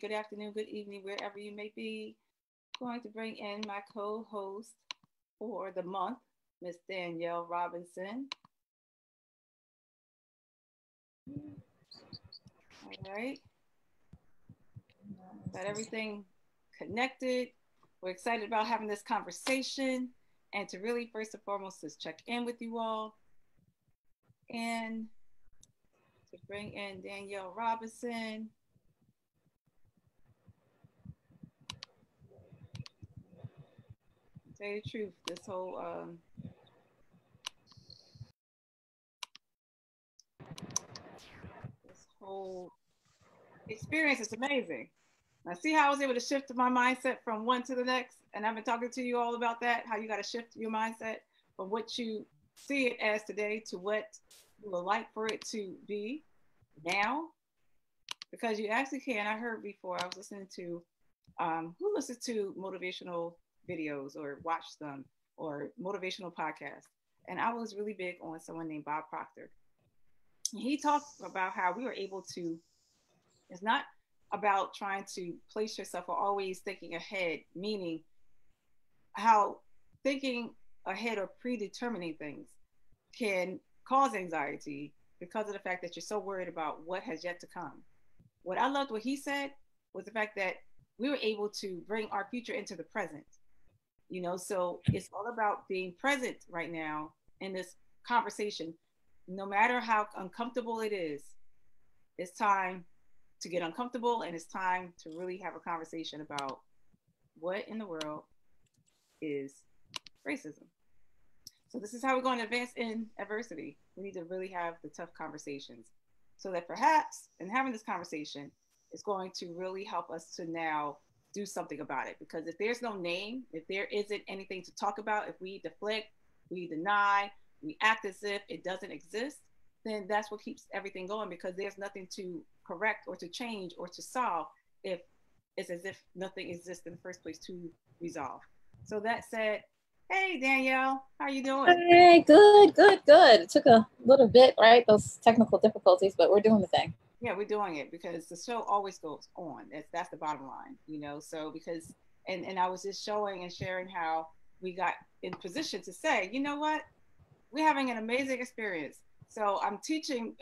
good afternoon, good evening, wherever you may be. Going to bring in my co-host for the month, Miss Danielle Robinson. All right. Got everything connected. We're excited about having this conversation and to really, first and foremost, just check in with you all and to bring in Danielle Robinson. To tell you the truth, this whole experience is amazing. Now, see how I was able to shift my mindset from one to the next? And I've been talking to you all about that, how you got to shift your mindset from what you see it as today to what you would like for it to be now. Because you actually can. I heard before, I was listening to, who listens to motivational videos or watch them or motivational podcasts? And I was really big on someone named Bob Proctor. And he talked about how we were able to, it's not about trying to place yourself or always thinking ahead, meaning how thinking ahead or predetermining things can cause anxiety because of the fact that you're so worried about what has yet to come. What I loved what he said was the fact that we were able to bring our future into the present. So it's all about being present right now in this conversation. No matter how uncomfortable it is, it's time to get uncomfortable and it's time to really have a conversation about what in the world is racism. So this is how we're going to advance in adversity. We need to really have the tough conversations so that perhaps in having this conversation, it's going to really help us to now do something about it. Because if there's no name, if there isn't anything to talk about, if we deflect, we deny, we act as if it doesn't exist, then that's what keeps everything going because there's nothing to correct or to change or to solve if it's as if nothing exists in the first place to resolve. So that said, hey Danielle, how you doing? Hey, good, good, good. It took a little bit, right? Those technical difficulties, but we're doing the thing. Yeah, we're doing it because the show always goes on. That's the bottom line. So because and I was just showing and sharing how we got in position to say, you know what, we're having an amazing experience. So I'm teaching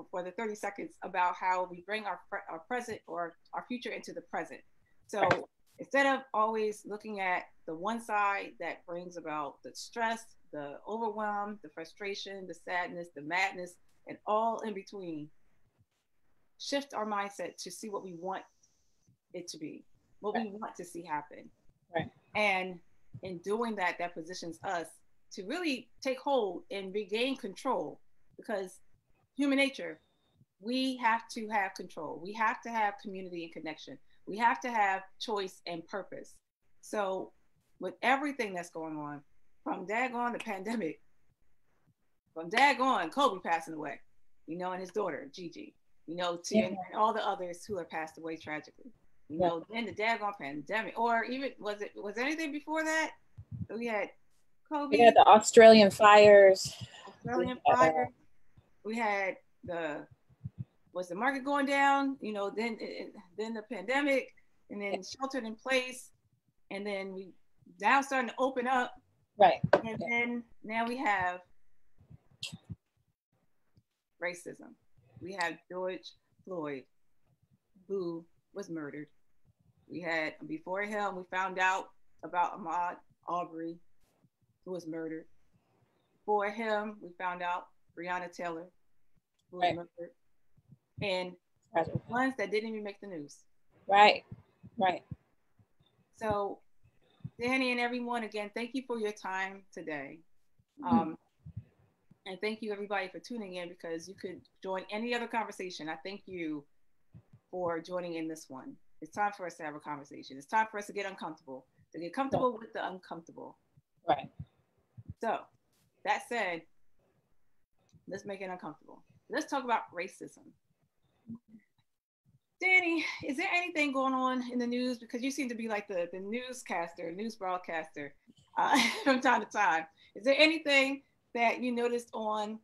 for the 30 seconds about how we bring our present or our future into the present. So instead of always looking at the one side that brings about the stress, the overwhelm, the frustration, the sadness, the madness, and all in between, shift our mindset to see what we want it to be, what we want to see happen. Right. And in doing that, that positions us to really take hold and regain control because human nature, we have to have control. We have to have community and connection. We have to have choice and purpose. So with everything that's going on, from daggone the pandemic, from daggone Kobe passing away, and his daughter, Gigi, and all the others who have passed away tragically. Then the daggone pandemic, or even was anything before that? We had Kobe. We had the Australian fires. We had was the market going down? Then the pandemic, and then sheltered in place, and then we now starting to open up. Right. And then now we have racism. We have George Floyd, who was murdered. We had before him, we found out about Ahmaud Arbery, who was murdered. Before him, we found out Breonna Taylor, who was murdered. And ones that didn't even make the news. Right. So, Dani and everyone, again, thank you for your time today. And thank you everybody for tuning in because you could join any other conversation. I thank you for joining in this one. It's time for us to have a conversation. It's time for us to get uncomfortable, to get comfortable with the uncomfortable. Right. So, that said, let's make it uncomfortable. Let's talk about racism. Dani, is there anything going on in the news? Because you seem to be like the news broadcaster from time to time. Is there anything that you noticed on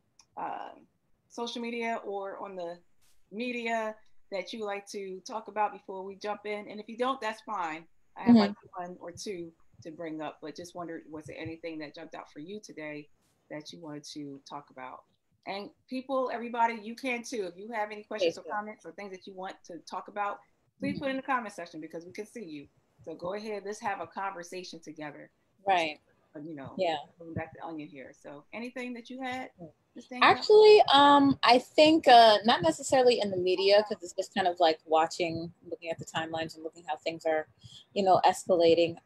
social media or on the media that you like to talk about before we jump in? And if you don't, that's fine. I have Mhm. like one or two to bring up, but just wondered, was there anything that jumped out for you today that you wanted to talk about? And people, everybody, you can too. If you have any questions or Facebook. comments or things that you want to talk about, please put Mhm. in the comment section because we can see you. So go ahead, let's have a conversation together. Right. You know, Yeah. pulling back the onion here. So anything that you had, Miss Danielle? Actually, I think not necessarily in the media because it's just kind of like watching, looking at the timelines and looking how things are, escalating.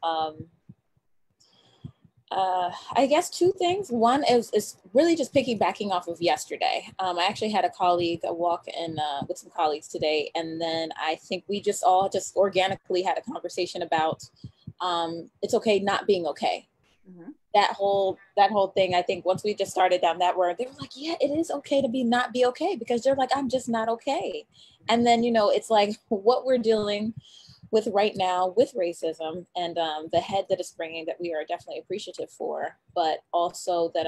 I guess two things. One is really just piggybacking off of yesterday. I actually had a walk in with some colleagues today, and then I think we just all just organically had a conversation about it's okay not being okay. Mm-hmm. That whole thing. I think once we just started down that road, they were like, yeah, it is okay to not be okay because they're like, I'm just not okay. And then it's like what we're dealing with right now with racism and the head that is bringing that we are definitely appreciative for, but also that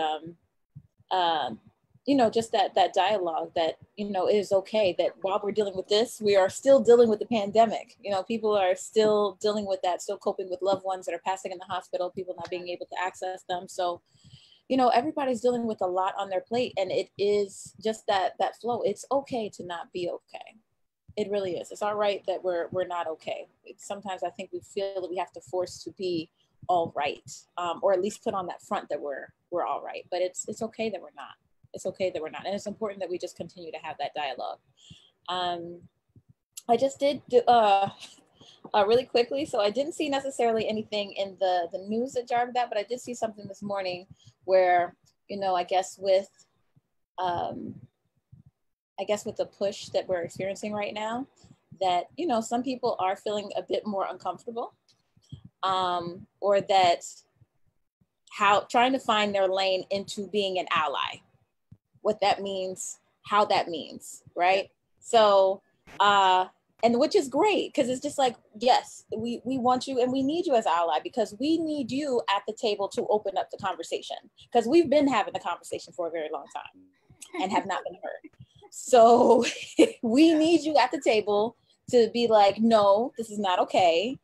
just that dialogue that it is okay that while we're dealing with this, we are still dealing with the pandemic. People are still dealing with that, still coping with loved ones that are passing in the hospital, people not being able to access them. So everybody's dealing with a lot on their plate, and it is just that flow. It's okay to not be okay. It really is. It's all right that we're not okay. Sometimes I think we feel that we have to force to be all right, or at least put on that front that we're all right. But it's okay that we're not. It's okay that we're not, and it's important that we just continue to have that dialogue. Um, I just did really quickly, so I didn't see necessarily anything in the news that jarred that, but I did see something this morning where I guess um, with the push that we're experiencing right now, that some people are feeling a bit more uncomfortable, or that how trying to find their lane into being an ally, what that means, how that means, Yeah. right? So and which is great because it's just like, yes, we want you and we need you as an ally because we need you at the table to open up the conversation because we've been having the conversation for a very long time and have not been heard. So we need you at the table to be like, no, this is not okay.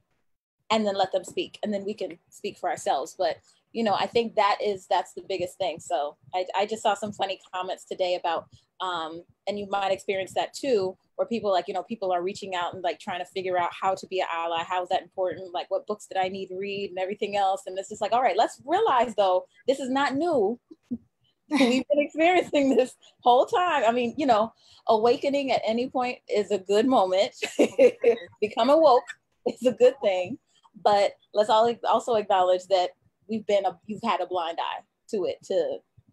And then let them speak. And then we can speak for ourselves. But, I think that's the biggest thing. So I just saw some funny comments today about, and you might experience that too, where people people are reaching out and like trying to figure out how to be an ally. How is that important? Like what books did I need to read and everything else? And it's just like, all right, let's realize though, this is not new. We've been experiencing this whole time. I mean, awakening at any point is a good moment. Become awoke is a good thing. But let's all also acknowledge that you've had a blind eye to it,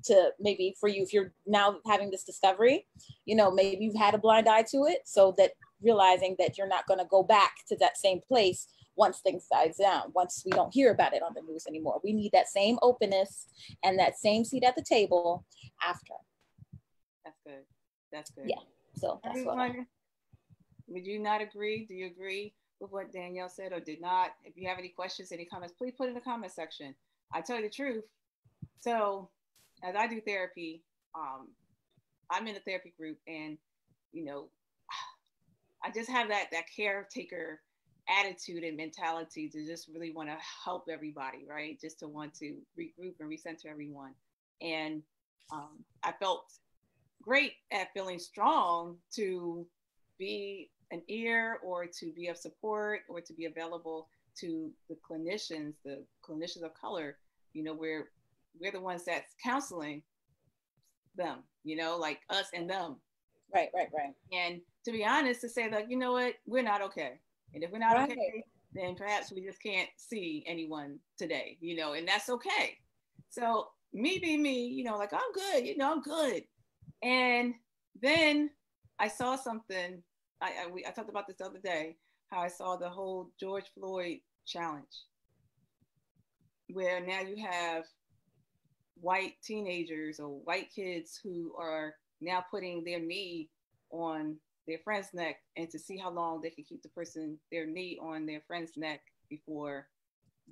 to maybe for you, if you're now having this discovery, maybe you've had a blind eye to it, so that realizing that you're not going to go back to that same place once things dies down, once we don't hear about it on the news anymore. We need that same openness and that same seat at the table after. That's good. That's good. Yeah. So that's what Everyone, would you not agree? Do you agree with what Danielle said or did not? If you have any questions, any comments, please put in the comment section. I tell you the truth. So as I do therapy, I'm in a therapy group and, you know, I just have that caretaker attitude and mentality to just really want to help everybody, right? Just to want to regroup and recenter everyone. And I felt great at feeling strong to be an ear or to be of support or to be available to the clinicians of color. We're the ones that's counseling them, like us and them. right. And to be honest, to say like, you know what, we're not okay. And if we're not Right. okay, then perhaps we just can't see anyone today, and that's okay. So me being me, like I'm good, I'm good. And then I saw something. I talked about this the other day. How I saw the whole George Floyd challenge, where now you have white teenagers or white kids who are now putting their knee on their friend's neck, and to see how long they can keep their knee on their friend's neck before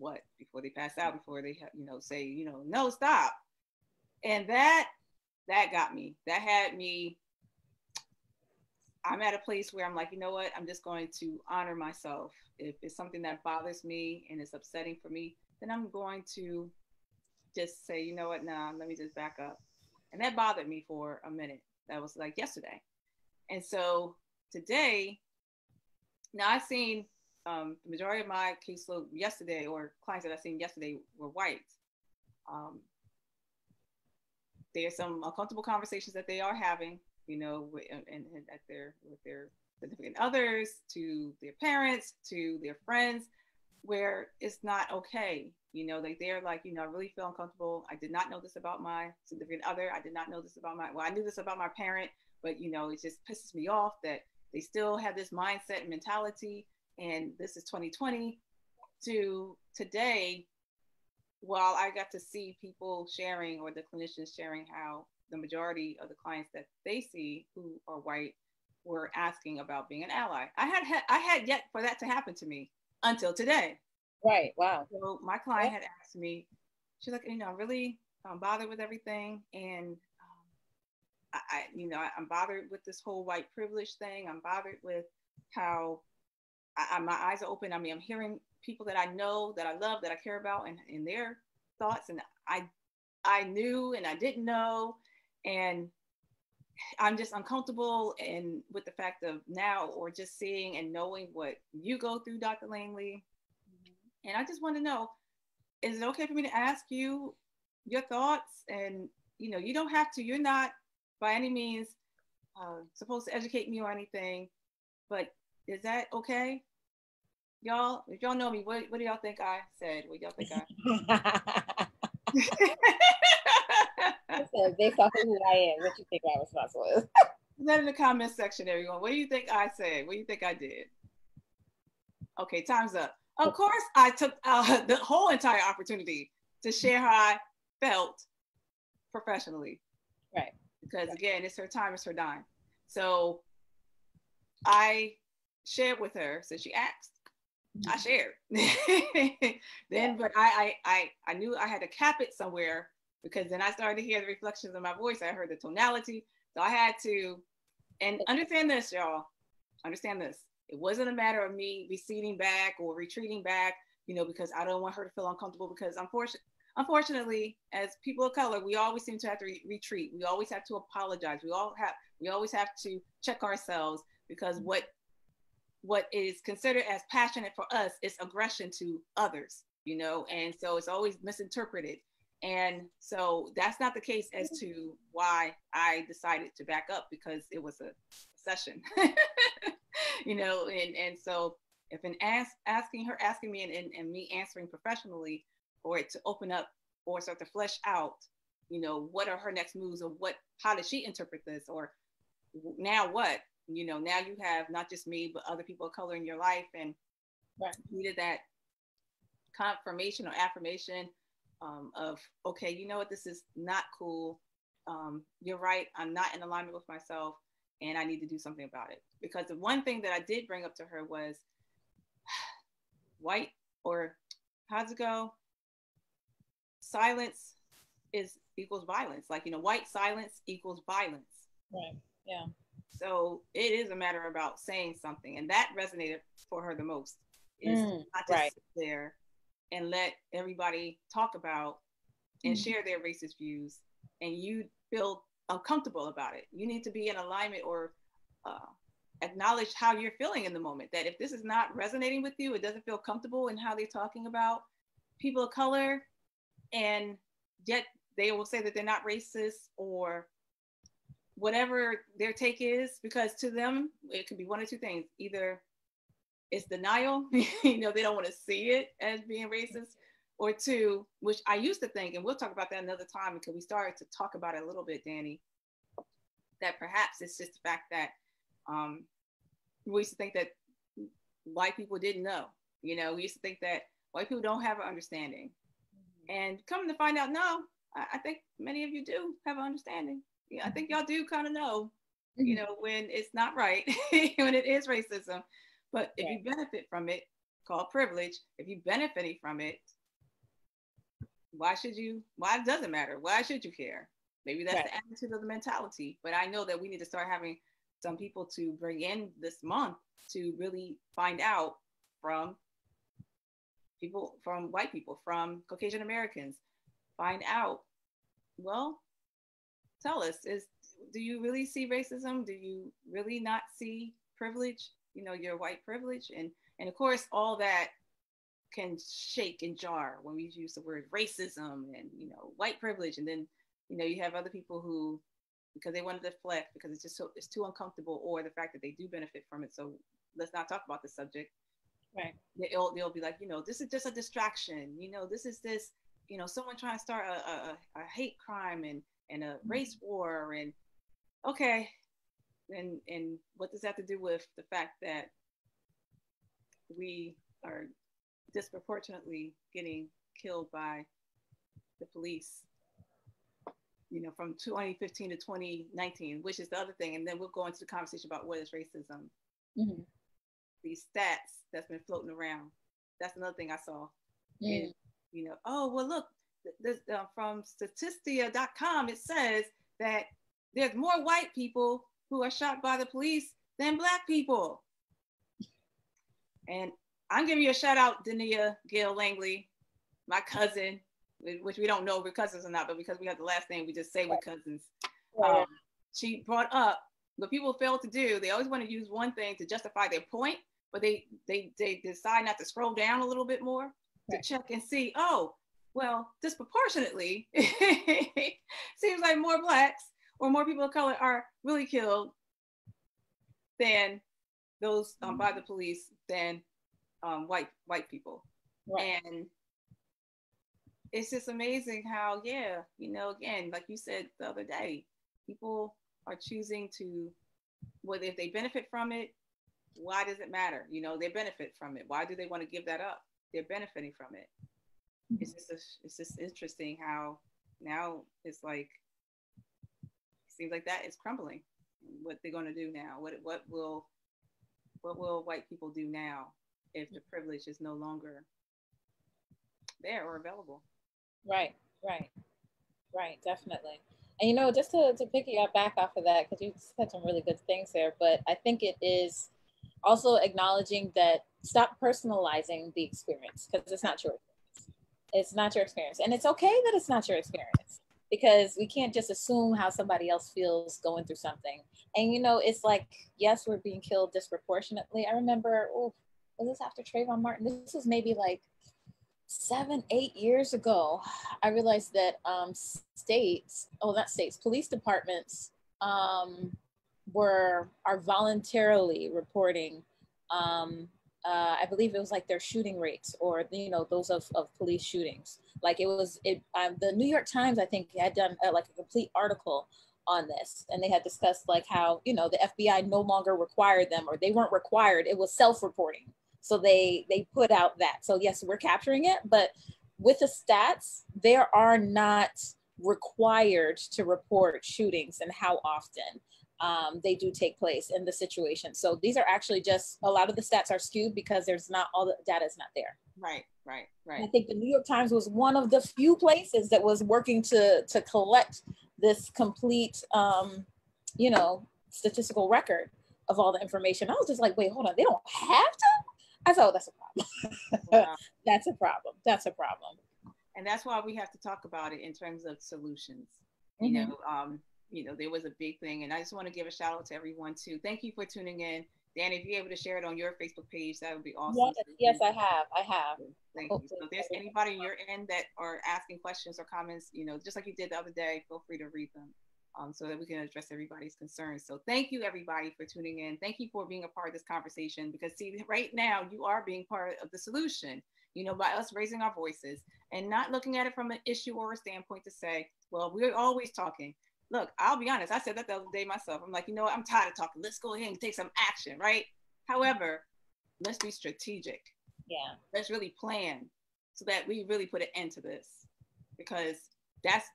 they pass out, before they say no, stop. And that got me. That had me I'm at a place where I'm like, you know what? I'm just going to honor myself. If it's something that bothers me and it's upsetting for me, then I'm going to just say, you know what? Nah, let me just back up. And that bothered me for a minute. That was like yesterday. And so today, now I've seen the majority of my caseload yesterday, or clients that I've seen yesterday, were white. Um, there's some uncomfortable conversations that they are having, you know, and at their with their significant others, to their parents, to their friends, where it's not okay. You know, like they're like, you know, I really feel uncomfortable. I did not know this about my significant other. I did not know this about well, I knew this about my parent, but you know, it just pisses me off that they still have this mindset and mentality. And this is 2020 to today, while I got to see people sharing, or the clinicians sharing, how the majority of the clients that they see who are white were asking about being an ally. I had yet for that to happen to me until today. Right. Wow. So my client had asked me, she's like, you know, I'm really bothered with everything, and I'm bothered with this whole white privilege thing. I'm bothered with how my eyes are open. I mean, I'm hearing people that I know, that I love, that I care about, and their thoughts, and I knew and I didn't know, and I'm just uncomfortable and with the fact of now, or just seeing and knowing what you go through, Dr. Langley. And I just want to know, is it okay for me to ask you your thoughts? And you know, you don't have to. You're not by any means supposed to educate me or anything, but is that okay? Y'all, if y'all know me, what do y'all think I said? What y'all think I? So based off of who I am, what you think my response was? Let in the comment section, everyone. What do you think I said? What do you think I did? Okay, time's up. Of course, I took the whole entire opportunity to share how I felt professionally. Right. Because again, it's her time, it's her dime. So I shared with her, since she asked. I shared. Then, but I knew I had to cap it somewhere, because then I started to hear the reflections of my voice. I heard the tonality. So I had to, and understand this, y'all. Understand this. It wasn't a matter of me receding back or retreating back, you know, because I don't want her to feel uncomfortable, because unfortunately, as people of color, we always seem to have to retreat. We always have to apologize. We always have to check ourselves, because what is considered as passionate for us is aggression to others, you know, and so it's always misinterpreted. And so that's not the case as to why I decided to back up, because it was a session, you know, and so if asking me and me answering professionally, for it to open up or start to flesh out, you know, what are her next moves, or how does she interpret this, or now what? You know, now you have not just me, but other people of color in your life, and needed that confirmation or affirmation of, okay, you know what, this is not cool. You're right. I'm not in alignment with myself, and I need to do something about it. Because the one thing that I did bring up to her was white, or how's it go? Silence equals violence. Like, you know, white silence equals violence. Right. Yeah. So it is a matter about saying something, and that resonated for her the most. Is not to sit there and let everybody talk about and share their racist views, and you feel uncomfortable about it. You need to be in alignment, or acknowledge how you're feeling in the moment. That if this is not resonating with you, it doesn't feel comfortable in how they're talking about people of color, and yet they will say that they're not racist, or whatever their take is, because to them, it could be one or two things. Either it's denial, you know, they don't want to see it as being racist, or two, which I used to think, and we'll talk about that another time, because we started to talk about it a little bit, Dani, that perhaps it's just the fact that we used to think that white people didn't know, you know, we used to think that white people don't have an understanding. And coming to find out, no, I think many of you do have an understanding. Yeah, I think y'all do kind of know, you know, when it's not right, when it is racism. But if you benefit from it, called privilege, if you benefiting from it, why it doesn't matter. Why should you care? Maybe that's the attitude of the mentality. But I know that we need to start having some people to bring in this month to really find out from people, from white people, from Caucasian Americans, find out, well, tell us, do you really see racism? Do you really not see privilege? You know, your white privilege, and of course, all that can shake and jar when we use the word racism and, you know, white privilege, and then, you know, you have other people who, because they want to deflect because it's just so, it's too uncomfortable, or the fact that they do benefit from it. So let's not talk about the subject. Right. They'll be like, you know, this is just a distraction. You know, this is this, you know, someone trying to start a hate crime and a race war, and okay, and what does that have to do with the fact that we are disproportionately getting killed by the police, you know, from 2015 to 2019, which is the other thing. And then we'll go into the conversation about what is racism. Mm-hmm. These stats that's been floating around. That's another thing I saw. Mm. And, you know, oh, well, look, this, from statistia.com, it says that there's more white people who are shot by the police than Black people. And I'm giving you a shout out, Danielle, Gail Langley, my cousin, which we don't know if we're cousins or not, but because we have the last name, we just say we're cousins. She brought up what people fail to do. They always want to use one thing to justify their point, but they decide not to scroll down a little bit more to check and see, oh, well, disproportionately, seems like more Blacks or more people of color are really killed than those by the police than white people. Right. And it's just amazing how, yeah, you know, again, like you said the other day, people are choosing to, whether if they benefit from it, why does it matter? You know, they benefit from it. Why do they want to give that up? They're benefiting from it. It's just interesting how now it's like, it seems like that is crumbling. What they're going to do now? What will white people do now if the privilege is no longer there or available? Right, definitely. And, you know, just to pick you back off of that, because you said some really good things there, but I think it is also acknowledging that stop personalizing the experience, because it's not your experience. It's not your experience. And it's okay that it's not your experience, because we can't just assume how somebody else feels going through something. And, you know, it's like, yes, we're being killed disproportionately. I remember, was this after Trayvon Martin? This was maybe like 7-8 years ago. I realized that police departments are voluntarily reporting, I believe it was like their shooting rates, or, you know, those of police shootings. Like the New York Times, I think, had done like a complete article on this, and they had discussed like how, you know, the FBI no longer required them, or they weren't required, it was self-reporting. So they put out that. So yes, we're capturing it, but with the stats, they are not required to report shootings and how often they do take place in the situation. So these are actually just, a lot of the stats are skewed because there's not, all the data is not there. Right. And I think the New York Times was one of the few places that was working to collect this complete, you know, statistical record of all the information. I was just like, wait, hold on, they don't have to? I thought, that's a problem. Wow. That's a problem. And that's why we have to talk about it in terms of solutions. Mm-hmm. You know, there was a big thing, and I just want to give a shout out to everyone too. Thank you for tuning in. Dani, if you're able to share it on your Facebook page, that would be awesome. Yes, I have. Thank you. So if there's anybody on your end that are asking questions or comments, you know, just like you did the other day, feel free to read them. So that we can address everybody's concerns. So thank you, everybody, for tuning in. Thank you for being a part of this conversation, because see, right now you are being part of the solution, you know, by us raising our voices and not looking at it from an issue or a standpoint to say, well, we're always talking. Look, I'll be honest. I said that the other day myself. I'm like, you know what? I'm tired of talking. Let's go ahead and take some action, right? However, let's be strategic. Yeah. Let's really plan so that we really put an end to this, because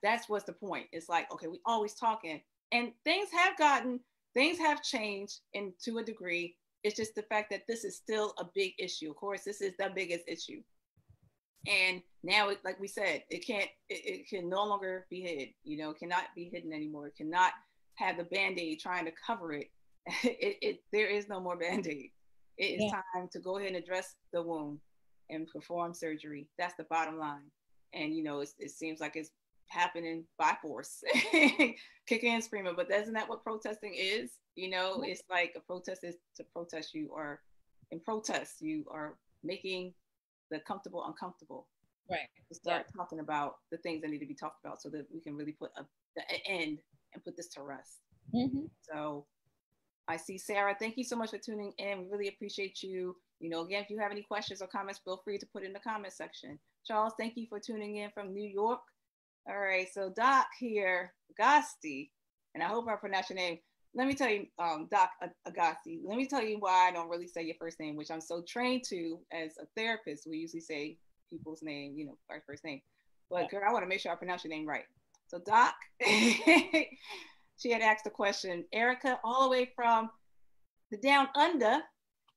that's what's the point. It's like, okay, we always talking, and things have changed and to a degree. It's just the fact that this is still a big issue. Of course, this is the biggest issue. And now, like we said, it can no longer be hid, you know, it cannot be hidden anymore. It cannot have the Band-Aid trying to cover it. There is no more Band-Aid. It is Yeah. time to go ahead and address the wound and perform surgery. That's the bottom line. And it seems like it's happening by force, kicking and screaming. But isn't that what protesting is? It's like a protest is to protest. You are in protest. You are making the comfortable uncomfortable. Right. To start talking about the things that need to be talked about, so that we can really put the end and put this to rest. Mm-hmm. So I see Sarah. Thank you so much for tuning in. We really appreciate you. Again, if you have any questions or comments, feel free to put it in the comment section. Charles, thank you for tuning in from New York. All right, so Doc here, Agasti, and I hope I pronounced your name. Let me tell you, Doc Agasti, let me tell you why I don't really say your first name, which I'm so trained to as a therapist. We usually say people's name, our first name. But girl, I want to make sure I pronounce your name right. So Doc, she had asked a question. Erica, all the way from the down under.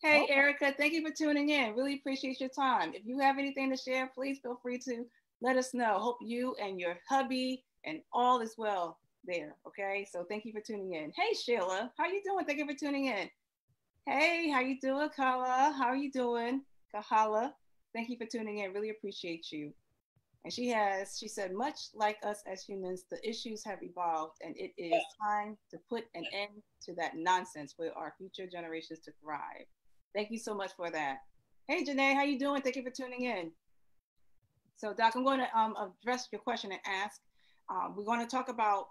Hey, Erica, thank you for tuning in. Really appreciate your time. If you have anything to share, please feel free to let us know. Hope you and your hubby and all is well there. Okay, so thank you for tuning in. Hey, Sheila, how you doing? Thank you for tuning in. Hey, how you doing, Kala? How are you doing, Kahala? Thank you for tuning in. Really appreciate you. And she said, much like us as humans, the issues have evolved, and it is time to put an end to that nonsense for our future generations to thrive. Thank you so much for that. Hey, Janae, how you doing? Thank you for tuning in. So, Doc, I'm going to address your question and ask. We're going to talk about,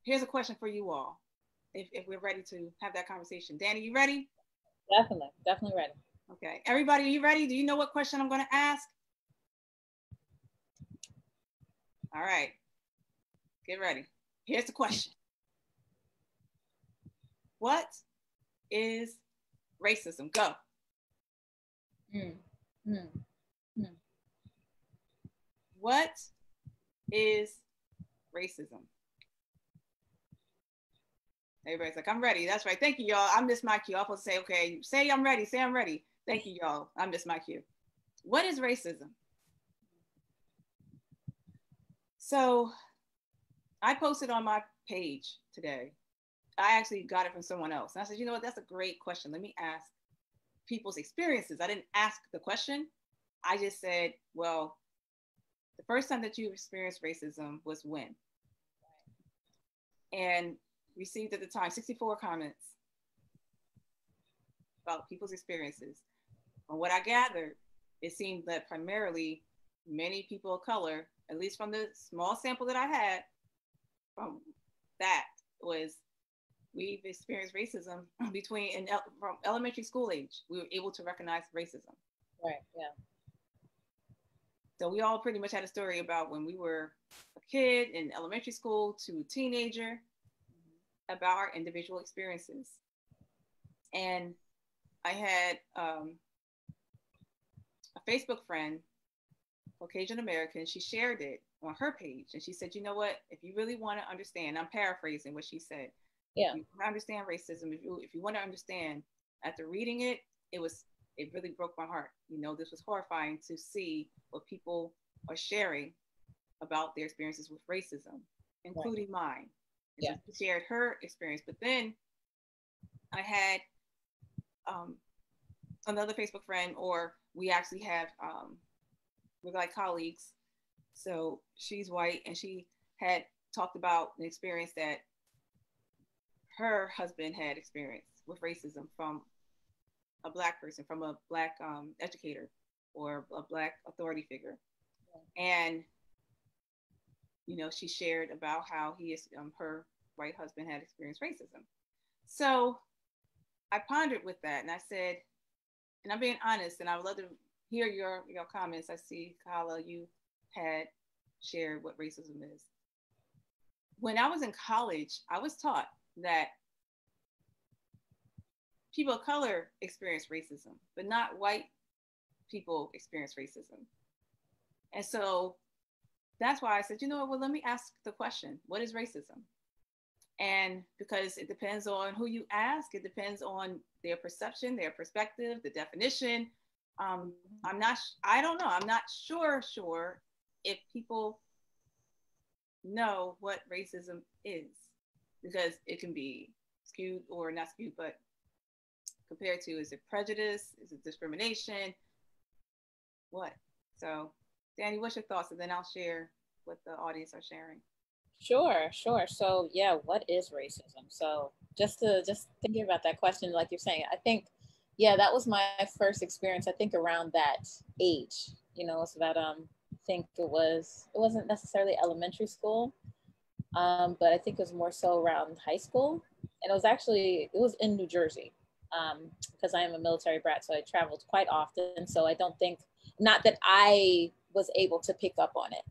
here's a question for you all, if we're ready to have that conversation. Dani, you ready? Definitely ready. Okay. Everybody, are you ready? Do you know what question I'm going to ask? All right. Get ready. Here's the question. What is racism? Go. What is racism? Everybody's like, I'm ready. That's right. Thank you, y'all. I missed my cue. I'm supposed to say, okay, say I'm ready. Say I'm ready. Thank you, y'all. I missed my cue. What is racism? So I posted on my page today. I actually got it from someone else. And I said, you know what? That's a great question. Let me ask people's experiences. I didn't ask the question. I just said, well, the first time that you experienced racism was when? And received at the time 64 comments about people's experiences. From what I gathered, it seemed that primarily many people of color, at least from the small sample that I had, from that was we've experienced racism from elementary school age. We were able to recognize racism. Right, yeah. So we all pretty much had a story about when we were a kid in elementary school to a teenager about our individual experiences. And I had a Facebook friend, Caucasian American, she shared it on her page. And she said, you know what, if you really want to understand, I'm paraphrasing what she said. Yeah. If you want to understand racism, if you want to understand, after reading it, it really broke my heart. This was horrifying to see what people are sharing about their experiences with racism, including mine. And so she shared her experience. But then I had another Facebook friend, or we actually have, we're like colleagues. So she's white, and she had talked about an experience that her husband had experienced with racism from a Black person, from a Black educator or a Black authority figure. And, she shared about how her white husband had experienced racism. So I pondered with that, and I said, and I'm being honest, and I would love to hear your comments. I see, Kala, you had shared what racism is. When I was in college, I was taught that people of color experience racism, but not white people experience racism. And so that's why I said, well, let me ask the question, what is racism? And because it depends on who you ask, it depends on their perception, their perspective, the definition. I don't know. I'm not sure if people know what racism is, because it can be skewed or not skewed, but compared to, is it prejudice? Is it discrimination? What? So, Dani, what's your thoughts? And then I'll share what the audience are sharing. Sure, sure. So yeah, what is racism? So just thinking about that question, like you're saying, I think, yeah, that was my first experience. I think around that age, it's about I think it wasn't necessarily elementary school, but I think it was more so around high school, and it was in New Jersey, because I am a military brat, so I traveled quite often. So I don't think, not that I was able to pick up on it,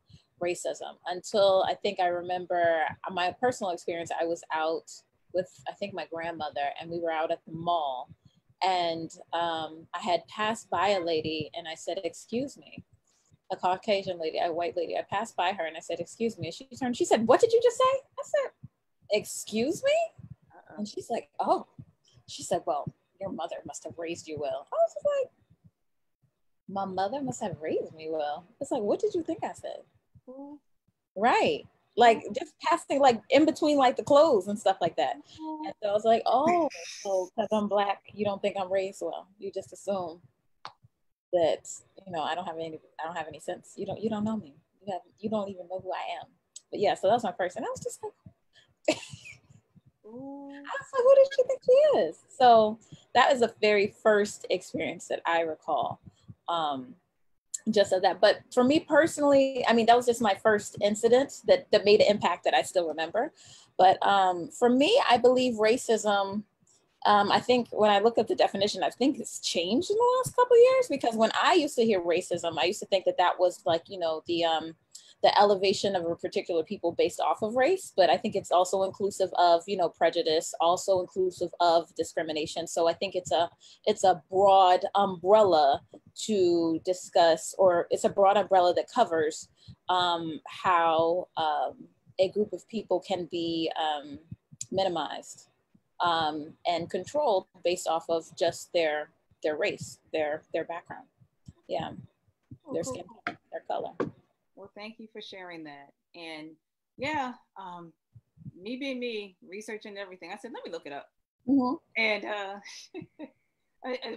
racism, until I think I remember my personal experience. I was out with, I think, my grandmother, and we were out at the mall, and I had passed by a lady, and I said, "Excuse me." A Caucasian lady, a white lady. I passed by her and I said, "Excuse me." And she turned, she said, "What did you just say?" I said, "Excuse me?" Uh-oh. And she's like, "Oh." She said, "Well, your mother must have raised you well." I was just like, my mother must have raised me well. It's like, what did you think I said? Ooh. Right. Like just passing like in between like the clothes and stuff like that. Ooh. And so I was like, oh, so because I'm black, you don't think I'm raised well. You just assume that, I don't have any sense. You don't know me. You don't even know who I am. But yeah, so that was my first. And I was just like, Ooh. I was like, who does she think she is? So that was the very first experience that I recall. Just of that. But for me personally, I mean, that was just my first incident that made an impact that I still remember. But for me, I believe racism, I think when I look at the definition, I think it's changed in the last couple of years, because when I used to hear racism, I used to think that was like, the elevation of a particular people based off of race. But I think it's also inclusive of, prejudice, also inclusive of discrimination. So I think it's a broad umbrella to discuss, or it's a broad umbrella that covers how a group of people can be minimized and controlled based off of just their race, their background, yeah, their Cool. skin color, their color. Well, thank you for sharing that. And yeah, me being me, researching everything, I said, let me look it up. Mm-hmm. And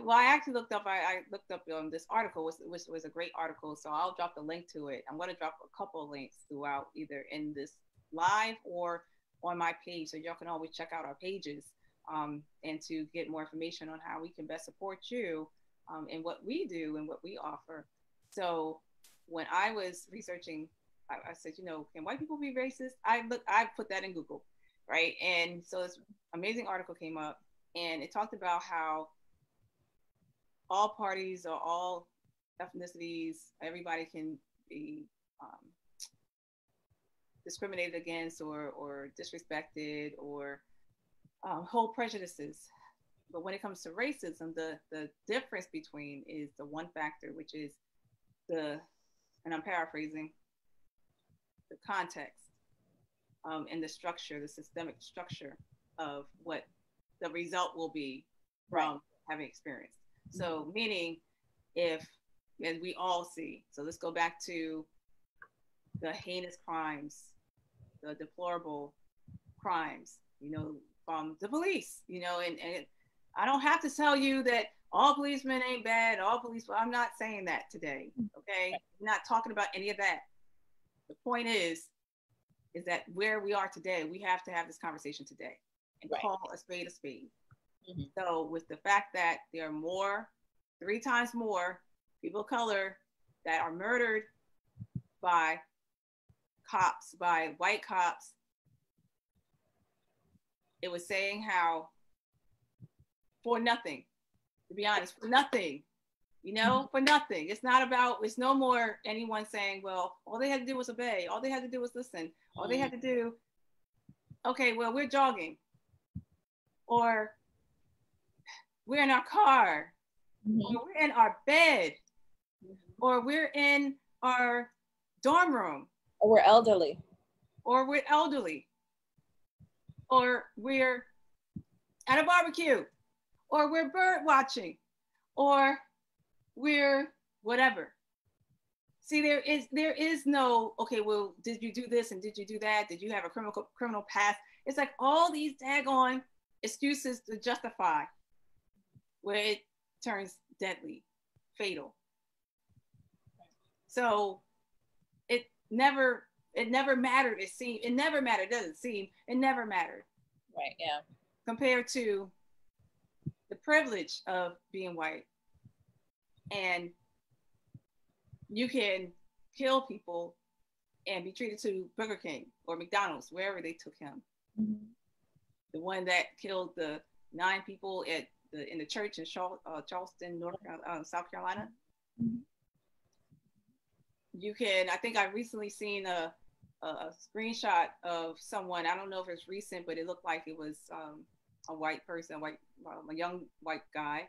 well, I actually looked up. I looked up this article, which was a great article. So I'll drop the link to it. I'm going to drop a couple of links throughout, either in this live or on my page, so y'all can always check out our pages, and to get more information on how we can best support you, in what we do and what we offer. So when I was researching, I said, can white people be racist? I put that in Google, right? And so this amazing article came up, and it talked about how all parties or all ethnicities, everybody can be discriminated against or disrespected or hold prejudices. But when it comes to racism, the difference between is the one factor, which is and I'm paraphrasing, the context, and the structure, the systemic structure of what the result will be from Right. having experienced. So, meaning, if, as we all see, so let's go back to the heinous crimes, the deplorable crimes, from the police, and I don't have to tell you that all policemen ain't bad, all police, I'm not saying that today, okay? I'm not talking about any of that. The point is that where we are today, we have to have this conversation today and Right. call a spade a spade. Mm-hmm. So with the fact that there are 3 times more people of color that are murdered by cops, by white cops, it was saying how for nothing, to be honest, for nothing, for nothing. It's not about, it's no more anyone saying, well, all they had to do was obey. All they had to do was listen. All they had to do, okay, well, we're jogging, or we're in our car, Mm-hmm. or we're in our bed, or we're in our dorm room, Or we're elderly. or we're elderly, or we're at a barbecue, or we're bird watching, or we're whatever. See, there is no, okay, well, did you do this and did you do that? Did you have a criminal past? It's like all these daggone excuses to justify where it turns deadly, fatal. So it never mattered. It never mattered. Doesn't seem it never mattered. Right. Yeah. Compared to the privilege of being white, and you can kill people and be treated to Burger King or McDonald's, wherever they took him. Mm-hmm. The one that killed the 9 people in the church in Charleston, South Carolina. Mm-hmm. You can, I think I recently seen a screenshot of someone, I don't know if it's recent, but it looked like it was a white person, a young white guy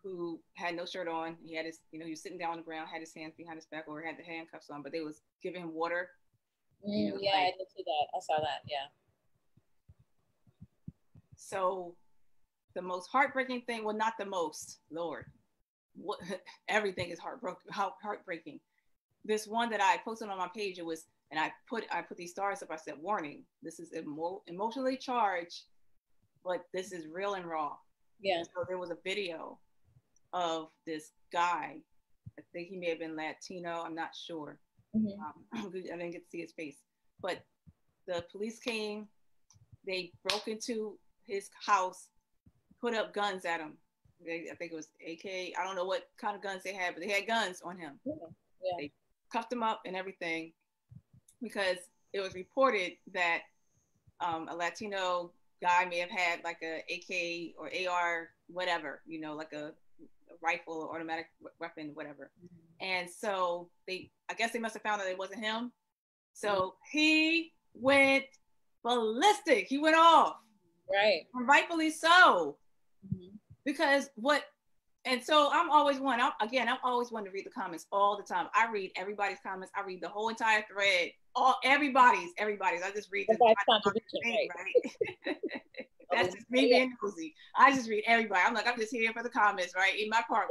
who had no shirt on. He had his, he was sitting down on the ground, had his hands behind his back, or had the handcuffs on, but they was giving him water. Yeah, like, I did see that. I saw that, yeah. So the most heartbreaking thing, well, not the most, Lord, everything is heartbreaking. This one that I posted on my page, it was, and I put these stars up. I said, warning, this is emotionally charged, but this is real and raw. Yeah. So there was a video of this guy. I think he may have been Latino. I'm not sure. Mm-hmm. I didn't get to see his face. But the police came. They broke into his house, put up guns at him. I think it was AK. I don't know what kind of guns they had, but they had guns on him. Yeah. They cuffed him up and everything because it was reported that a Latino guy may have had like a AK or AR, whatever, like a rifle or automatic weapon, whatever. Mm-hmm. And so I guess they must have found that it wasn't him. So mm-hmm. he went ballistic. He went off. Right. And rightfully so. Mm-hmm. Because and so I'm always one to read the comments all the time. I read everybody's comments. I read the whole entire thread. Everybody's. I just read the thing, right? That's just me being nosy. I just read everybody. I'm just here for the comments, right? In my part.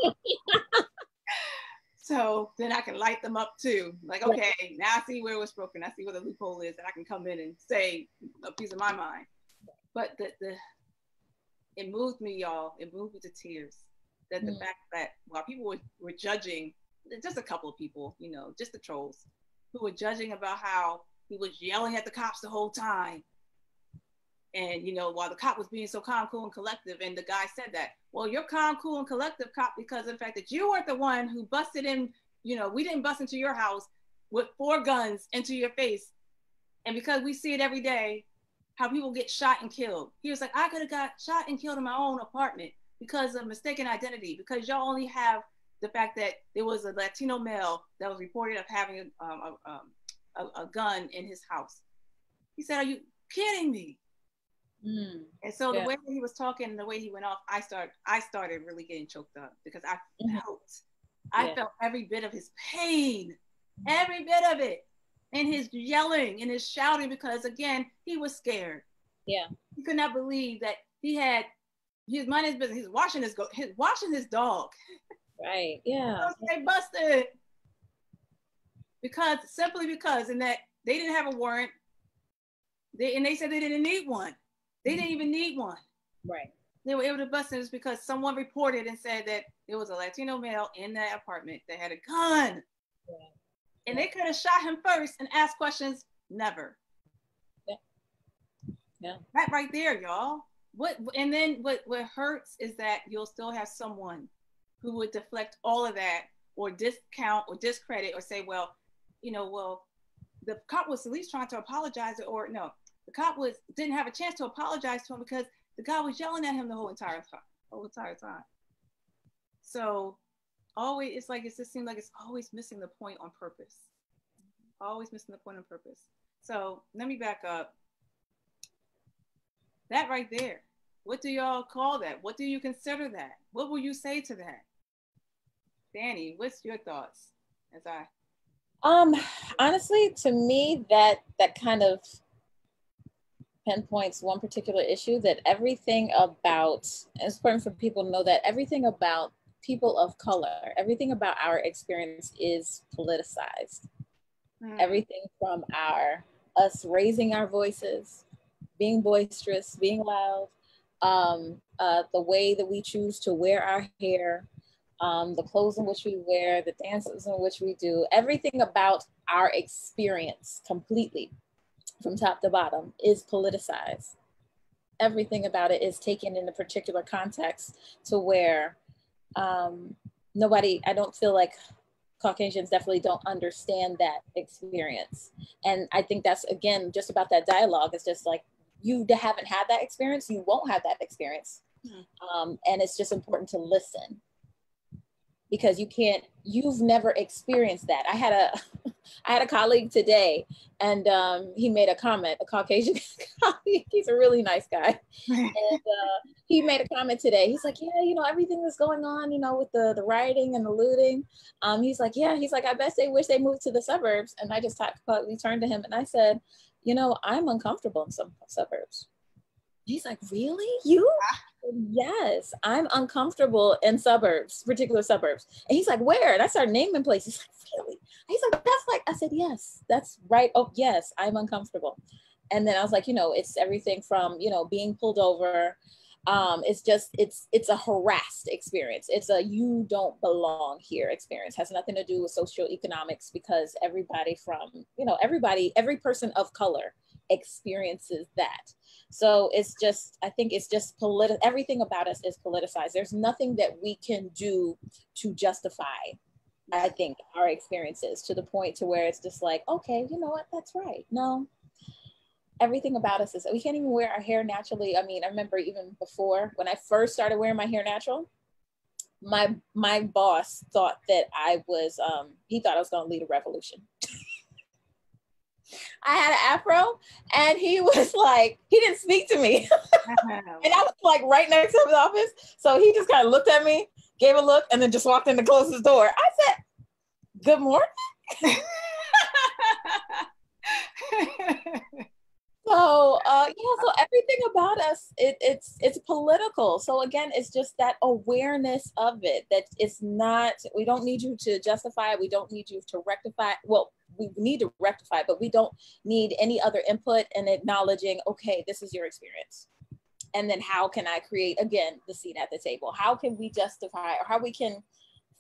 So then I can light them up too. Like, okay, now I see where it was broken. I see where the loophole is, and I can come in and say a piece of my mind. But it moved me, y'all. It moved me to tears. That the fact that while people were judging, just a couple of people, just the trolls, who were judging about how he was yelling at the cops the whole time. And, while the cop was being so calm, cool, and collective, and the guy said that, well, you're calm, cool, and collective, cop, because of the fact that you weren't the one who busted in, we didn't bust into your house with 4 guns into your face. And because we see it every day, how people get shot and killed. He was like, I could have got shot and killed in my own apartment because of mistaken identity, because y'all only have the fact that there was a Latino male that was reported of having a gun in his house. He said, are you kidding me? Mm. And so the way he was talking and the way he went off, I started really getting choked up because I felt every bit of his pain, every bit of it, and his yelling and his shouting, because again, he was scared. Yeah. He could not believe that he was minding his business. He's washing his dog. Right. Yeah. They busted simply because, and that they didn't have a warrant. They said they didn't need one. They didn't even need one. Right. They were able to bust it because someone reported and said that there was a Latino male in that apartment that had a gun. Yeah. And they could have shot him first and asked questions. Never. Yeah. That right there, y'all. What hurts is that you'll still have someone who would deflect all of that or discount or discredit or say, well, the cop was at least trying to apologize, or no, the cop didn't have a chance to apologize to him because the guy was yelling at him the whole entire time. So always, it just seems like it's always missing the point on purpose. Always missing the point on purpose. So let me back up. That right there. What do y'all call that? What do you consider that? What will you say to that? Dani, what's your thoughts? Honestly, to me, that kind of pinpoints one particular issue, that everything about, it's important for people to know that everything about people of color, everything about our experience is politicized. Everything from us raising our voices, being boisterous, being loud, The way that we choose to wear our hair, the clothes in which we wear, the dances in which we do, everything about our experience completely from top to bottom is politicized. Everything about it is taken in a particular context to where I don't feel like Caucasians definitely don't understand that experience. And I think that's, again, just about that dialogue. It's just like, you haven't had that experience, you won't have that experience. And it's just important to listen, because you've never experienced that. I had a colleague today, and he made a comment, a Caucasian colleague, he's a really nice guy. And he made a comment today. He's like, yeah, everything that's going on, with the rioting and the looting. He's like, I bet they wish they moved to the suburbs. And I just we turned to him and I said, I'm uncomfortable in some suburbs. He's like, really? You? Yes, I'm uncomfortable in particular suburbs. And he's like, where? And I started naming places. He's like, really? He's like, I said, yes, that's right. Oh, yes, I'm uncomfortable. And then I was like, it's everything from, being pulled over. It's a harassed experience. It's a you don't belong here experience. It has nothing to do with socioeconomics, because everybody from, every person of color experiences that. So I think it's just everything about us is politicized. There's nothing that we can do to justify, I think, our experiences, to the point to where it's just like, okay, you know what, that's right. No, everything about us we can't even wear our hair naturally. I mean, I remember even before, when I first started wearing my hair natural, my boss thought that he thought I was going to lead a revolution. I had an afro, and he was like, he didn't speak to me. And I was like right next to his office. So he just kind of looked at me, gave a look, and then just walked in to close his door. I said, good morning. So so everything about us, it's political. So again, it's just that awareness of it, that it's not, we don't need you to justify it. We don't need you to rectify it. Well, we need to rectify it, but we don't need any other input, and acknowledging, okay, this is your experience. And then how can I create, again, the seat at the table? How can we justify, or how we can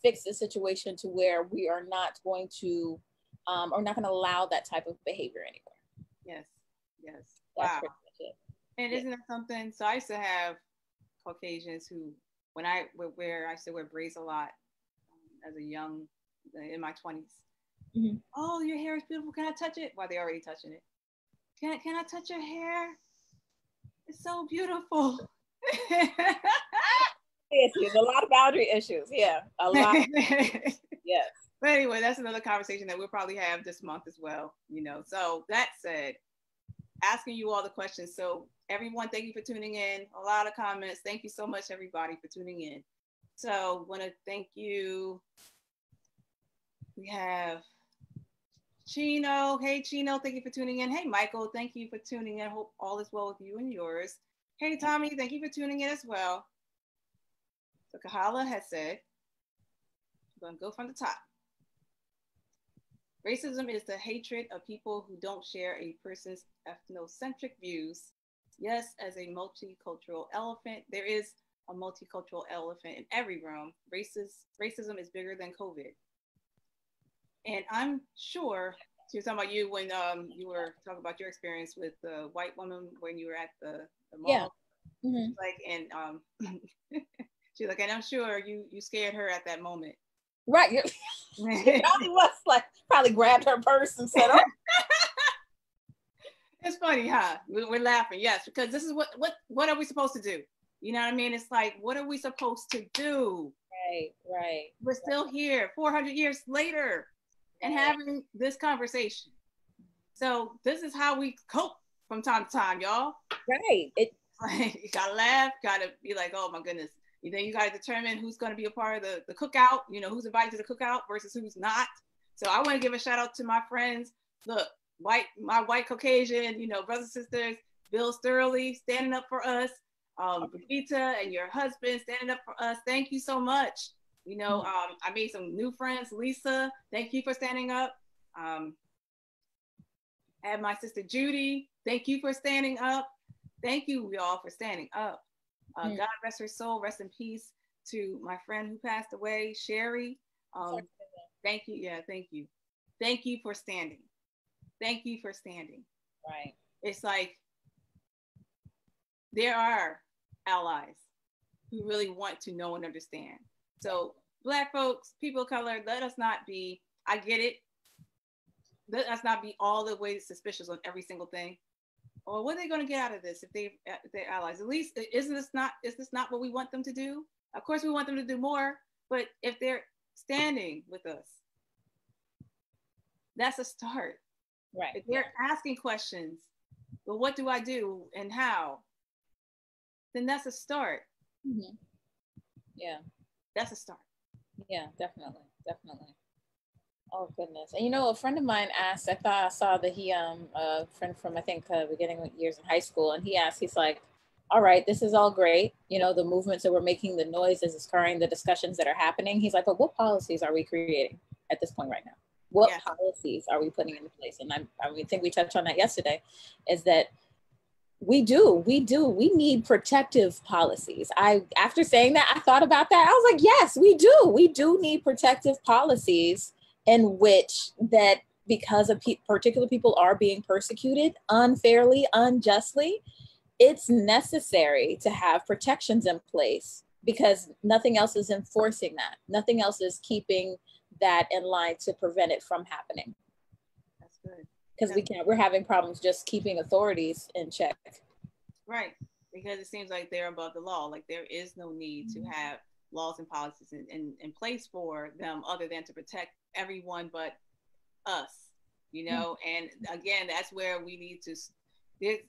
fix the situation to where we are not going to, or not going to allow that type of behavior anymore. Yes. Yes. Wow. And isn't that something? So I used to have Caucasians who, when I used to wear braids a lot as a young, in my 20s. Mm-hmm. Oh, your hair is beautiful. Can I touch it? Well, they're already touching it. Can I touch your hair? It's so beautiful. Yes, there's a lot of boundary issues. Yeah, a lot. Yes. But anyway, that's another conversation that we'll probably have this month as well. So that said, asking you all the questions. So everyone, thank you for tuning in. A lot of comments. Thank you so much, everybody, for tuning in. So want to thank you. We have Chino. Hey, Chino, thank you for tuning in. Hey, Michael, thank you for tuning in. Hope all is well with you and yours. Hey, Tommy, thank you for tuning in as well. So Kahala has said, I'm going to go from the top. Racism is the hatred of people who don't share a person's ethnocentric views. Yes, as a multicultural elephant, there is a multicultural elephant in every room. Racism is bigger than COVID. And I'm sure, she was talking about you when you were talking about your experience with the white woman when you were at the mall. Yeah. Mm-hmm. Like, and she's like, and I'm sure you scared her at that moment. Right. She probably was like, probably grabbed her purse and said, oh. It's funny, huh? We're laughing, yes, because this is what are we supposed to do? You know what I mean? It's like, what are we supposed to do? Right. We're still here 400 years later and having this conversation. So this is how we cope from time to time, y'all. Right. You gotta laugh, gotta be like, oh my goodness. Then you gotta determine who's gonna be a part of the cookout, who's invited to the cookout versus who's not. So I want to give a shout out to my friends. Look, my white Caucasian, brothers and sisters, Bill Sterling standing up for us. Brigitte and your husband standing up for us. Thank you so much. I made some new friends. Lisa, thank you for standing up. I have my sister Judy. Thank you for standing up. Thank you, y'all, for standing up. God rest her soul, rest in peace to my friend who passed away, Sherry. Thank you. Yeah, thank you. Thank you for standing. Thank you for standing. Right. It's like there are allies who really want to know and understand. So Black folks, people of color, let us not be, I get it. Let us not be all the way suspicious on every single thing. Or what are they going to get out of this if they're allies? At least, is this not what we want them to do? Of course, we want them to do more, but if they're standing with us, that's a start. Right. If they're asking questions, well, what do I do and how? Then that's a start. Mm-hmm. Yeah. That's a start. Yeah, definitely. Definitely. Oh goodness. And a friend of mine asked, I thought I saw that he a friend from I think beginning of years in high school, and he asked, he's like, all right, this is all great, the movements that we're making, the noise is occurring, the discussions that are happening. He's like, but what policies are we creating at this point right now? What policies are we putting into place? And I think we touched on that yesterday, is that we need protective policies. After saying that, I thought about that. I was like, yes, we do need protective policies in which that, because of particular people are being persecuted unfairly, unjustly, it's necessary to have protections in place, because nothing else is enforcing that. Nothing else is keeping that in line to prevent it from happening. That's good. Because we're having problems just keeping authorities in check. Right. Because it seems like they're above the law. Like there is no need to have laws and policies in place for them other than to protect everyone but us, and again, that's where we need to,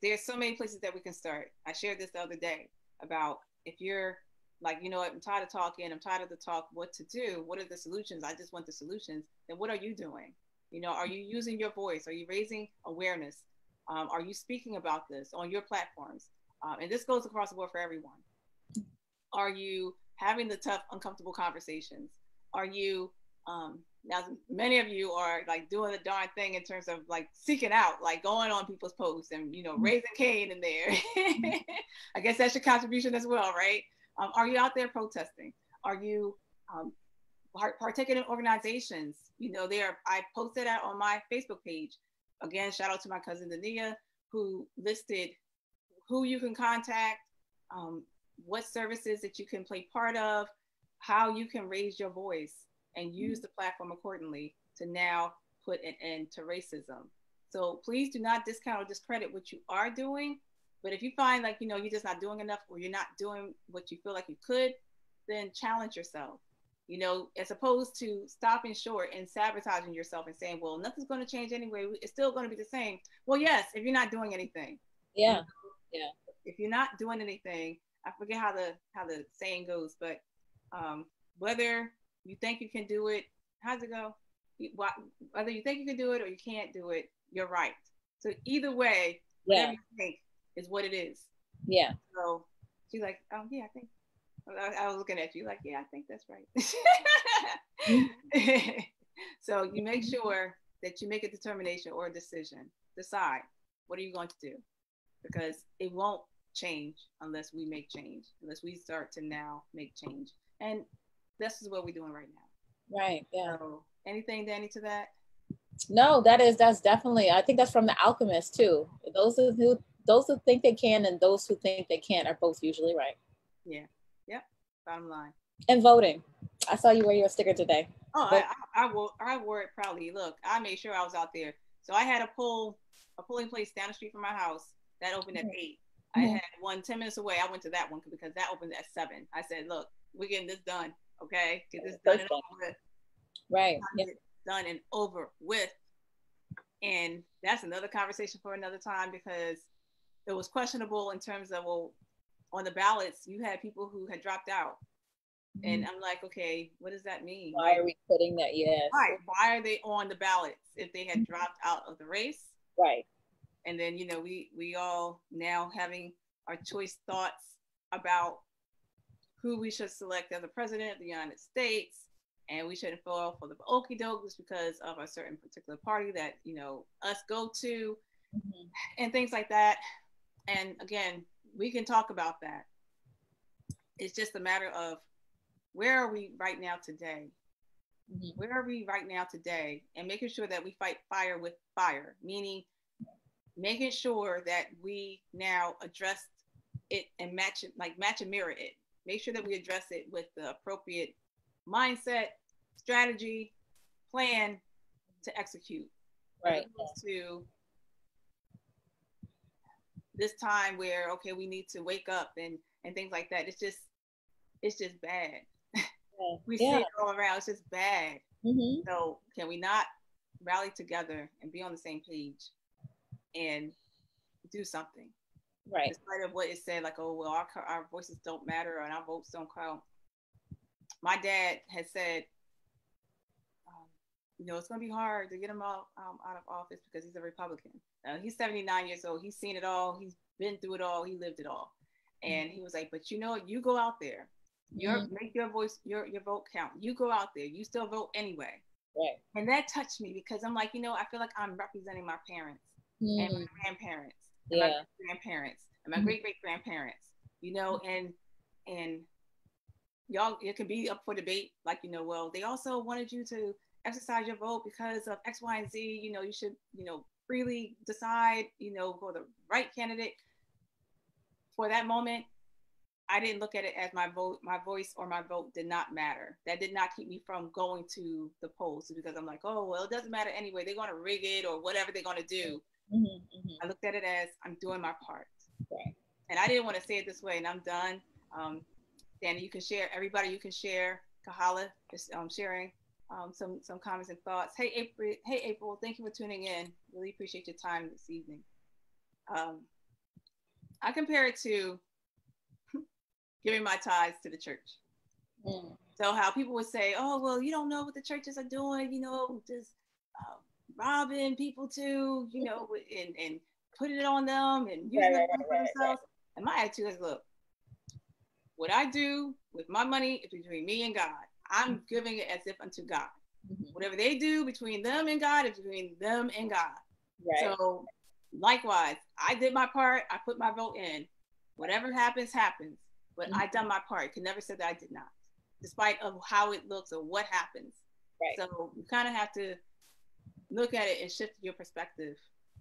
there's so many places that we can start. I shared this the other day about, if you're like, what, I'm tired of talking, I'm tired of the talk, what to do, what are the solutions, I just want the solutions, then what are you doing? Are you using your voice? Are you raising awareness? Are you speaking about this on your platforms? And this goes across the board for everyone. Are you having the tough, uncomfortable conversations? Are you, now many of you are like doing the darn thing in terms of like seeking out, like going on people's posts and, raising Cain in there. I guess that's your contribution as well, right? Are you out there protesting? Are you partaking in organizations? I posted that on my Facebook page. Again, shout out to my cousin Danielle, who listed who you can contact, what services that you can play part of, how you can raise your voice and use the platform accordingly to now put an end to racism. So please do not discount or discredit what you are doing. But if you find like, you're just not doing enough, or you're not doing what you feel like you could, then challenge yourself, as opposed to stopping short and sabotaging yourself and saying, well, nothing's going to change anyway. It's still going to be the same. Well, yes, if you're not doing anything. Yeah. If you're not doing anything, I forget how the saying goes, but whether you think you can do it, how's it go? Whether you think you can do it or you can't do it, you're right. So either way, whatever you think is what it is. Yeah. So she's like, yeah, I think. I was looking at you like, yeah, I think that's right. So you make sure that you make a determination or a decision. Decide, what are you going to do? Because it won't change unless we make change, unless we start to now make change. And this is what we're doing right now. Right. Yeah. So anything, Dani, to that? No, that's definitely, I think that's from The Alchemist too. Those who think they can and those who think they can't are both usually right. Yeah. Yep. Bottom line. And voting. I saw you wear your sticker today. Oh, I wore it proudly. Look, I made sure I was out there. So I had a polling place down the street from my house that opened at 8. I had one 10 minutes away. I went to that one because that opened at 7. I said, look, we're getting this done. Okay. Get this done and over with. Right. Done and over with. And that's another conversation for another time, because it was questionable in terms of, well, on the ballots, you had people who had dropped out. And I'm like, okay, what does that mean? Why are we putting that? Yes. Right. Why are they on the ballots if they had dropped out of the race? Right. And then, we all now having our choice thoughts about who we should select as the president of the United States. And we shouldn't fall for the okie doke just because of a certain particular party that, us go to and things like that. And again, we can talk about that. it's just a matter of where are we right now today? Where are we right now today? And making sure that we fight fire with fire, meaning making sure that we now address it and match it, like match and mirror it. Make sure that we address it with the appropriate mindset, strategy, plan to execute. Right. As opposed to this time where, okay, we need to wake up and things like that. It's just bad. We see it all around. It's just bad. So can we not rally together and be on the same page and do something? Right. Despite of what it said, like, oh, well, our voices don't matter and our votes don't count. My dad has said, it's going to be hard to get him out of office because he's a Republican. He's 79 years old. He's seen it all. He's been through it all. He lived it all. And he was like, but you go out there. Make your voice, your vote count. You go out there. You still vote anyway. Right. And that touched me because I'm like, I feel like I'm representing my parents and my grandparents and my grandparents and my great-great-grandparents, and y'all, it can be up for debate. Like, well, they also wanted you to exercise your vote because of X, Y, and Z. You should, freely decide, for the right candidate. For that moment, I didn't look at it as my voice or my vote did not matter. That did not keep me from going to the polls because I'm like, oh, well, it doesn't matter anyway. They're going to rig it or whatever they're going to do. I looked at it as I'm doing my part. Right. And I didn't want to say it this way, and I'm done. Dani, you can share. Everybody, you can share. Kahala is sharing some comments and thoughts. Hey, April. Thank you for tuning in. Really appreciate your time this evening. I compare it to giving my tithes to the church. So how people would say, oh, well, you don't know what the churches are doing, just robbing people too, and putting it on them and using it for themselves. And my attitude is, look, what I do with my money is between me and God. I'm giving it as if unto God. Whatever they do between them and God is between them and God. Right. So likewise, I did my part. I put my vote in. Whatever happens, happens. But I done my part. Could never say that I did not, despite of how it looks or what happens. Right. So you kind of have to look at it and shift your perspective.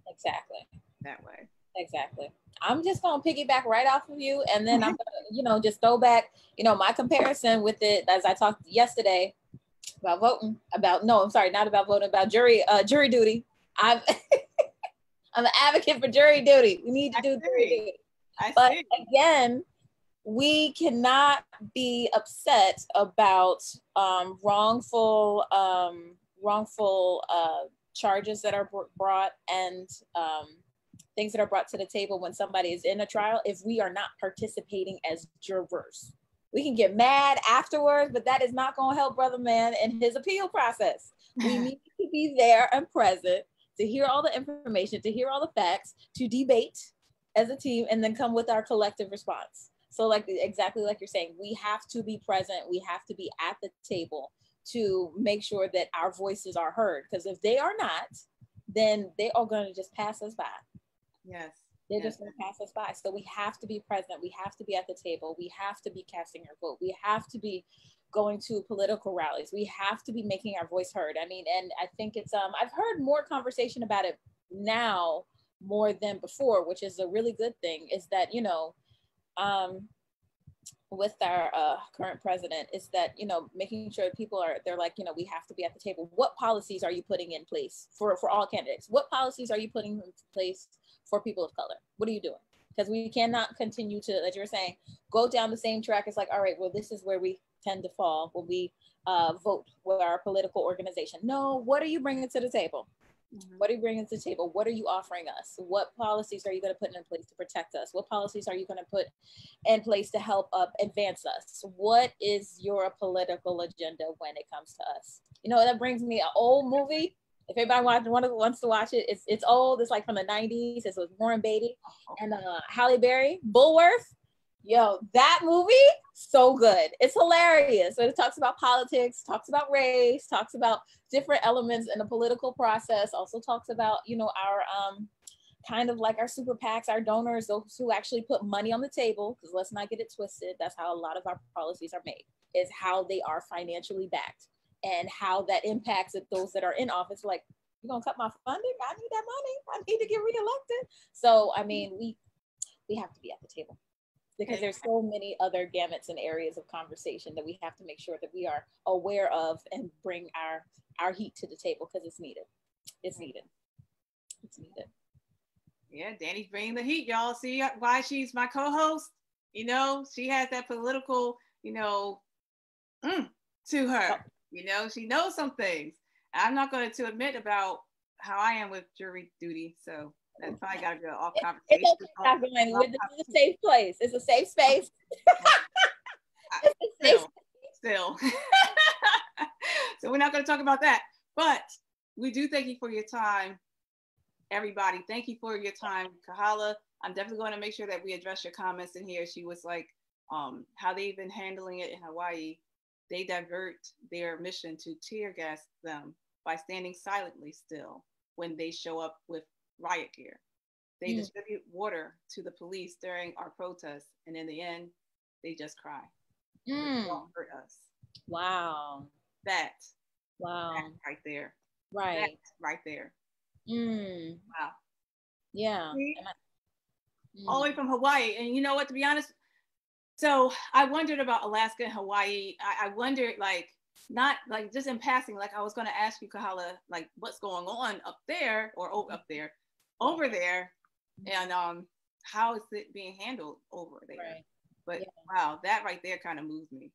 Exactly. That way. Exactly. I'm just going to piggyback right off of you. And then I'm going to, just throw back, my comparison with it, as I talked yesterday about voting, not about voting, about jury duty. I'm an advocate for jury duty. We need to do jury duty. But again, we cannot be upset about wrongful charges that are brought and things that are brought to the table when somebody is in a trial if we are not participating as jurors. We can get mad afterwards, but that is not going to help brother man in his appeal process. We need to be there and present to hear all the information, to hear all the facts, to debate as a team, and then come with our collective response. So exactly like you're saying, we have to be present. We have to be at the table to make sure that our voices are heard. Because if they are not, then they are going to just pass us by. Yes. They're just going to pass us by. So we have to be present. We have to be at the table. We have to be casting our vote. We have to be going to political rallies. We have to be making our voice heard. I mean, and I think it's, I've heard more conversation about it now more than before, which is a really good thing, is that, with our current president, is that, making sure people they're like, we have to be at the table. What policies are you putting in place for all candidates? What policies are you putting in place for people of color? What are you doing? Because we cannot continue to, as you were saying, go down the same track. It's like, all right, well, this is where we tend to fall when we vote with our political organization. No, what are you bringing to the table? What are you bringing to the table? What are you offering us? What policies are you going to put in place to protect us? What policies are you going to put in place to help advance us? What is your political agenda when it comes to us? That brings me an old movie. If anybody wants to watch it, it's old. It's like from the 90s. It's with Warren Beatty and Halle Berry, Bulworth. Yo, that movie, so good. It's hilarious. So it talks about politics, talks about race, talks about different elements in the political process, also talks about, our kind of like our super PACs, our donors, those who actually put money on the table, because let's not get it twisted. That's how a lot of our policies are made, is how they are financially backed and how that impacts those that are in office. Like, you're gonna cut my funding? I need that money. I need to get reelected. So, I mean, we have to be at the table because there's so many other gamuts and areas of conversation that we have to make sure that we are aware of and bring our heat to the table, because it's needed. It's needed. It's needed. Yeah, Dani's bringing the heat, y'all. See why she's my co-host? You know, she has that political, you know, to her. You know, she knows some things. I'm not going to admit about how I am with jury duty, so that's probably got to go off conversation. It's okay, not going. It's a safe place. It's a safe space. Still. So we're not going to talk about that, but we do thank you for your time, everybody. Thank you for your time, Kahala. I'm definitely going to make sure that we address your comments in here. She was like, how they've been handling it in Hawaii. They divert their mission to tear gas them by standing silently still when they show up with riot gear. They distribute water to the police during our protests, and in the end, they just cry. They don't hurt us. Wow. That right there. Right. That right there. Wow. Yeah. All the way from Hawaii. And you know what, to be honest, so I wondered about Alaska and Hawaii. I wondered, like, not like just in passing, like I was going to ask you, Kahala, like what's going on up there or over there, and how is it being handled over there? Right. But wow, that right there kind of moves me.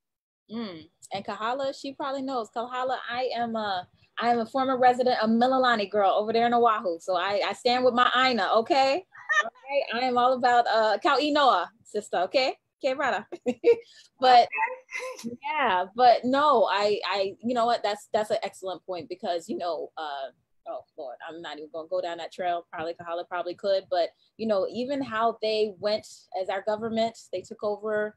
And Kahala, she probably knows. Kahala, I am a former resident of Mililani, girl, over there in Oahu. So I stand with my Aina, okay? I am all about Kauinoa, sister, okay? Okay, brother. But yeah, but no, I you know what, that's an excellent point, because you know, oh Lord, I'm not even gonna go down that trail. Probably Kahala probably could, but you know, even how they went as our government, they took over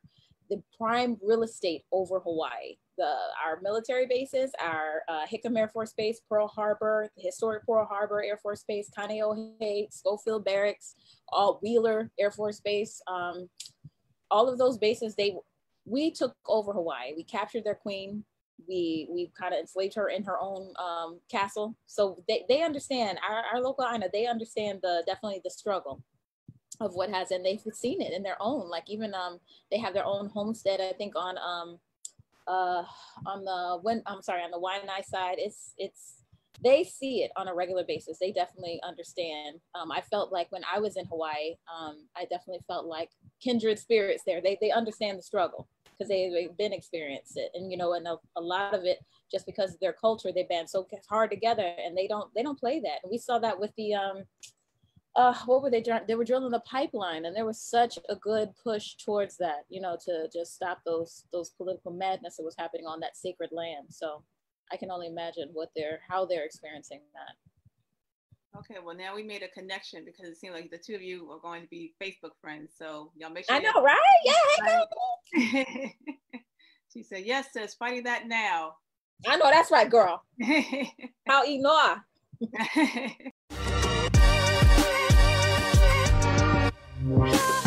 the prime real estate over Hawaii. Our military bases, our Hickam Air Force Base, Pearl Harbor, the historic Pearl Harbor Air Force Base, Kaneohe, Schofield Barracks, Wheeler Air Force Base, all of those bases, we took over Hawaii. We captured their queen. We kind of enslaved her in her own castle. So they understand, our local Aina, they understand definitely the struggle of what has, and they've seen it in their own, like even they have their own homestead, I think on the Waianae side. It's they see it on a regular basis. They definitely understand. I felt like when I was in Hawaii, I definitely felt like kindred spirits there. They understand the struggle because they've been experienced it, and you know, and a lot of it just because of their culture, they band so hard together, and they don't play that. And we saw that with the what were they doing? They were drilling the pipeline, and there was such a good push towards that, you know, to just stop those political madness that was happening on that sacred land. So I can only imagine how they're experiencing that. Okay, well now we made a connection because it seemed like the two of you are going to be Facebook friends. So y'all make sure. I know, right? Yeah. Hey, she said, yes, sis, fighting that now. I know, that's right, girl. How Inoa. Yeah.